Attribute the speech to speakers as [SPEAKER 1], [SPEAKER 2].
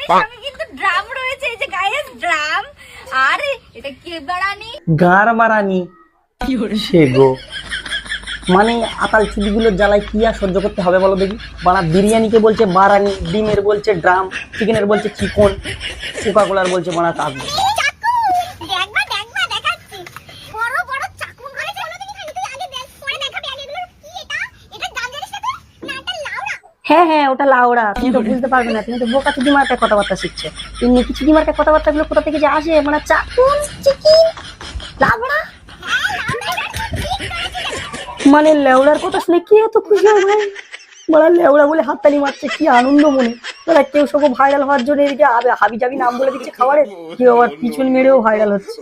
[SPEAKER 1] সঙ্গে কিন্তু ড্রাম রয়েছে, এই যে গাইস ড্রাম। আর এটা কে বাড়ানি?
[SPEAKER 2] গার মারানি সে গো। মানে আতাল চুদিগুলোর জ্বালায় কি আর সহ্য করতে হবে বলো দেখি। বাড়া বিরিয়ানিকে বলছে বারানি, ডিমের বলছে ড্রাম, চিকেনের বলছে চিকন, কোকাকোলার বলছে বাড়া কাকু। হ্যাঁ হ্যাঁ, ওটা লাউড়া। তুমি তো বুঝতে পারবে না, তুমি তো বোকা চুদি মার্কা কথাবার্তা শিখছো। এমনি কি চুদি মার্কা কথাবার্তা গুলো কোথা থেকে যে আসে, মানে চাকুন চিকেন লাউড়া। মানে লেউড়ার কথা শুনে কি এত খুশি হয় ভাই? বলা লেউড়া বলে হাততালি মারছে, কি আনন্দ মনে। বলা কেউ সব ভাইরাল হওয়ার জন্য এদিকে হাবি জাবি নাম বলে দিচ্ছে খাবারের, কেউ আবার পিছন মেরেও ভাইরাল হচ্ছে।